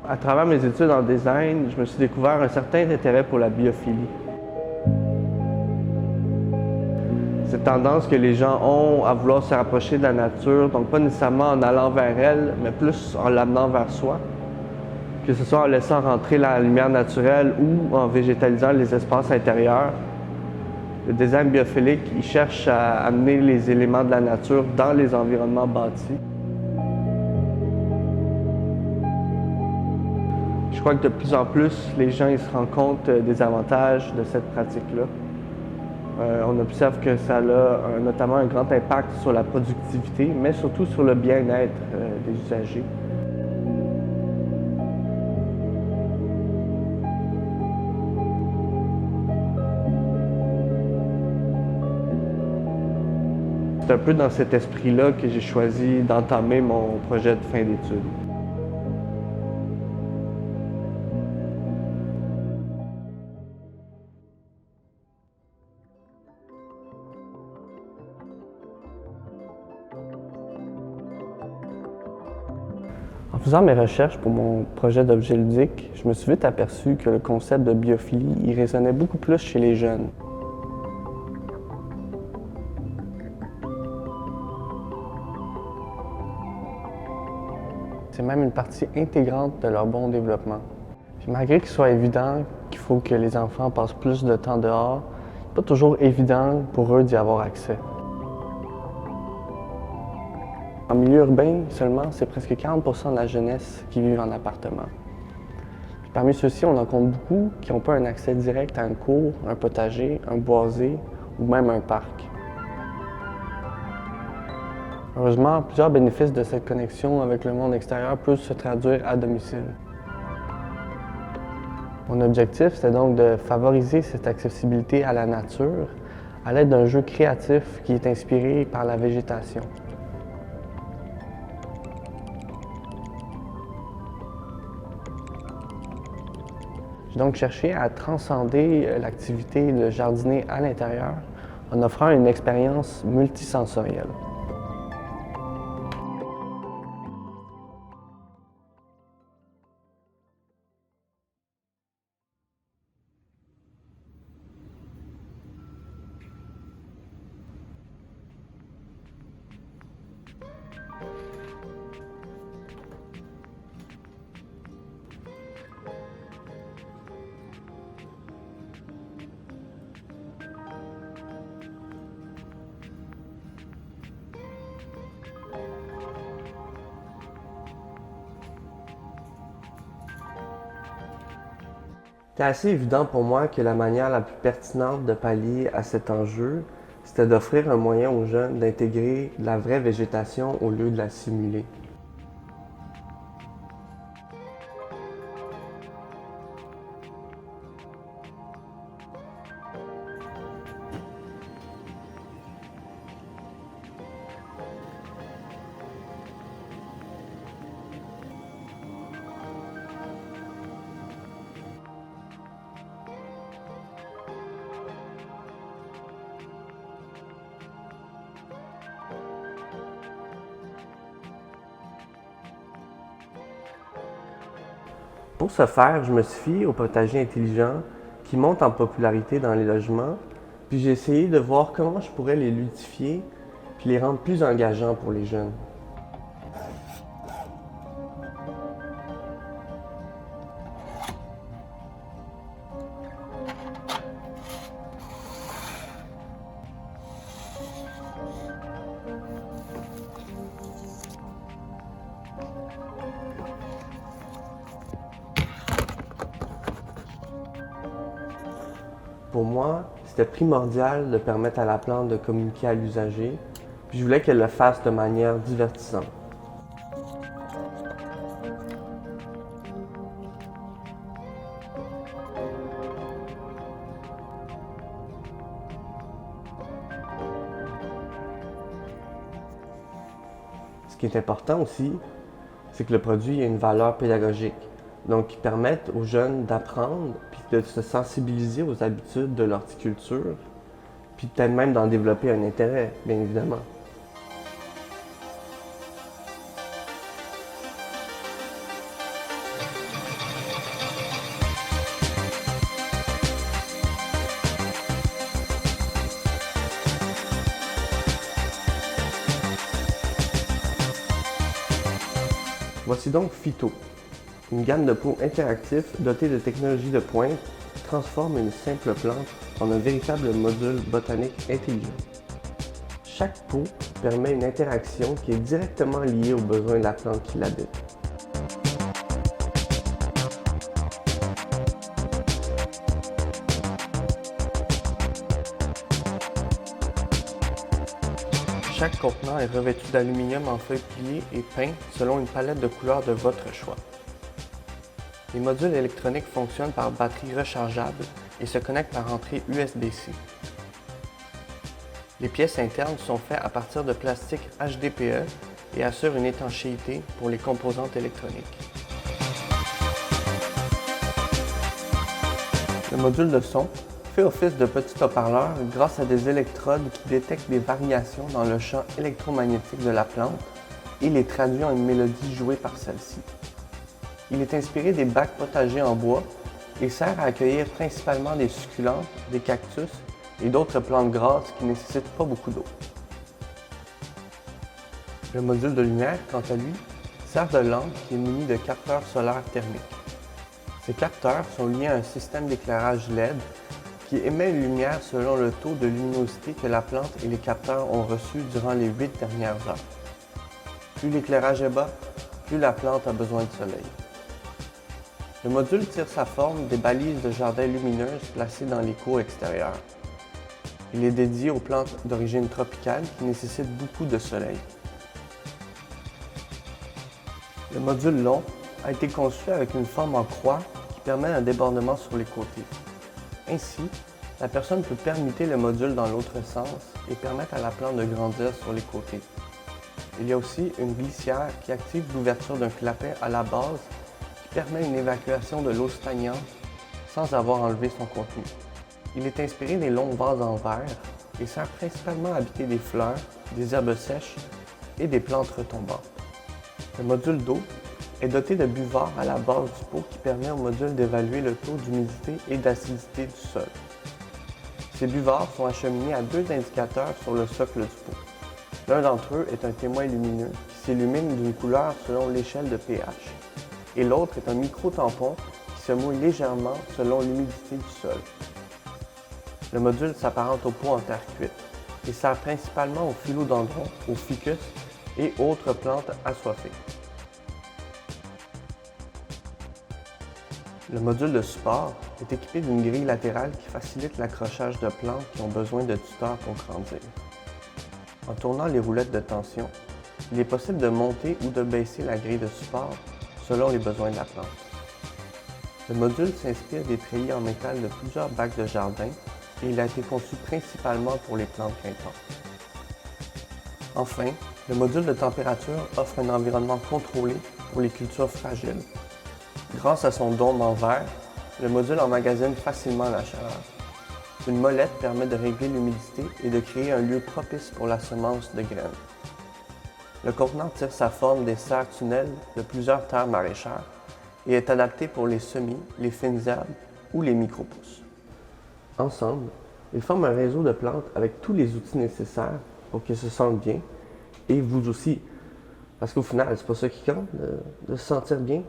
À travers mes études en design, je me suis découvert un certain intérêt pour la biophilie. Cette tendance que les gens ont à vouloir se rapprocher de la nature, donc pas nécessairement en allant vers elle, mais plus en l'amenant vers soi. Que ce soit en laissant rentrer la lumière naturelle ou en végétalisant les espaces intérieurs. Le design biophilique, il cherche à amener les éléments de la nature dans les environnements bâtis. Je crois que de plus en plus, les gens ils se rendent compte des avantages de cette pratique-là. On observe que ça a notamment un grand impact sur la productivité, mais surtout sur le bien-être des usagers. C'est un peu dans cet esprit-là que j'ai choisi d'entamer mon projet de fin d'études. En faisant mes recherches pour mon projet d'objet ludique, je me suis vite aperçu que le concept de biophilie y résonnait beaucoup plus chez les jeunes. C'est même une partie intégrante de leur bon développement. Puis malgré qu'il soit évident qu'il faut que les enfants passent plus de temps dehors, c'est pas toujours évident pour eux d'y avoir accès. En milieu urbain seulement, c'est presque 40% de la jeunesse qui vit en appartement. Puis parmi ceux-ci, on en compte beaucoup qui n'ont pas un accès direct à une cour, un potager, un boisé ou même un parc. Heureusement, plusieurs bénéfices de cette connexion avec le monde extérieur peuvent se traduire à domicile. Mon objectif, c'est donc de favoriser cette accessibilité à la nature à l'aide d'un jeu créatif qui est inspiré par la végétation. J'ai donc cherché à transcender l'activité de jardiner à l'intérieur en offrant une expérience multisensorielle. C'était assez évident pour moi que la manière la plus pertinente de pallier à cet enjeu, c'était d'offrir un moyen aux jeunes d'intégrer la vraie végétation au lieu de la simuler. Pour ce faire, je me suis fié au potager intelligent qui monte en popularité dans les logements, puis j'ai essayé de voir comment je pourrais les ludifier puis les rendre plus engageants pour les jeunes. Pour moi, c'était primordial de permettre à la plante de communiquer à l'usager, puis je voulais qu'elle le fasse de manière divertissante. Ce qui est important aussi, c'est que le produit ait une valeur pédagogique, donc qui permette aux jeunes d'apprendre puis de se sensibiliser aux habitudes de l'horticulture, puis peut-être même d'en développer un intérêt, bien évidemment. Voici donc Phyto, une gamme de pots interactifs dotés de technologies de pointe qui transforme une simple plante en un véritable module botanique intelligent. Chaque pot permet une interaction qui est directement liée aux besoins de la plante qui l'habite. Chaque contenant est revêtu d'aluminium en feuilles pliées et peint selon une palette de couleurs de votre choix. Les modules électroniques fonctionnent par batterie rechargeable et se connectent par entrée USB-C. Les pièces internes sont faites à partir de plastique HDPE et assurent une étanchéité pour les composantes électroniques. Le module de son fait office de petit haut-parleur grâce à des électrodes qui détectent des variations dans le champ électromagnétique de la plante et les traduit en une mélodie jouée par celle-ci. Il est inspiré des bacs potagers en bois et sert à accueillir principalement des succulentes, des cactus et d'autres plantes grasses qui ne nécessitent pas beaucoup d'eau. Le module de lumière, quant à lui, sert de lampe qui est muni de capteurs solaires thermiques. Ces capteurs sont liés à un système d'éclairage LED qui émet une lumière selon le taux de luminosité que la plante et les capteurs ont reçu durant les 8 dernières heures. Plus l'éclairage est bas, plus la plante a besoin de soleil. Le module tire sa forme des balises de jardin lumineuses placées dans les cours extérieurs. Il est dédié aux plantes d'origine tropicale qui nécessitent beaucoup de soleil. Le module long a été conçu avec une forme en croix qui permet un débordement sur les côtés. Ainsi, la personne peut permuter le module dans l'autre sens et permettre à la plante de grandir sur les côtés. Il y a aussi une glissière qui active l'ouverture d'un clapet à la base qui permet une évacuation de l'eau stagnante sans avoir enlevé son contenu. Il est inspiré des longs vases en verre et sert principalement à habiter des fleurs, des herbes sèches et des plantes retombantes. Le module d'eau est doté de buvards à la base du pot qui permet au module d'évaluer le taux d'humidité et d'acidité du sol. Ces buvards sont acheminés à 2 indicateurs sur le socle du pot. L'un d'entre eux est un témoin lumineux qui s'illumine d'une couleur selon l'échelle de pH, et l'autre est un micro-tampon qui se mouille légèrement selon l'humidité du sol. Le module s'apparente au pot en terre cuite et sert principalement aux philodendrons, aux ficus et autres plantes assoiffées. Le module de support est équipé d'une grille latérale qui facilite l'accrochage de plantes qui ont besoin de tuteurs pour grandir. En tournant les roulettes de tension, il est possible de monter ou de baisser la grille de support selon les besoins de la plante. Le module s'inspire des treillis en métal de plusieurs bacs de jardin et il a été conçu principalement pour les plantes grimpantes. Enfin, le module de température offre un environnement contrôlé pour les cultures fragiles. Grâce à son dôme en verre, le module emmagasine facilement la chaleur. Une molette permet de régler l'humidité et de créer un lieu propice pour la semence de graines. Le contenant tire sa forme des serres-tunnels de plusieurs terres maraîchères et est adapté pour les semis, les fines herbes ou les micro-pousses. Ensemble, ils forment un réseau de plantes avec tous les outils nécessaires pour qu'elles se sentent bien, et vous aussi. Parce qu'au final, c'est pas ça qui compte, de se sentir bien.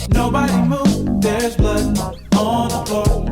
Nobody move, there's blood on the floor.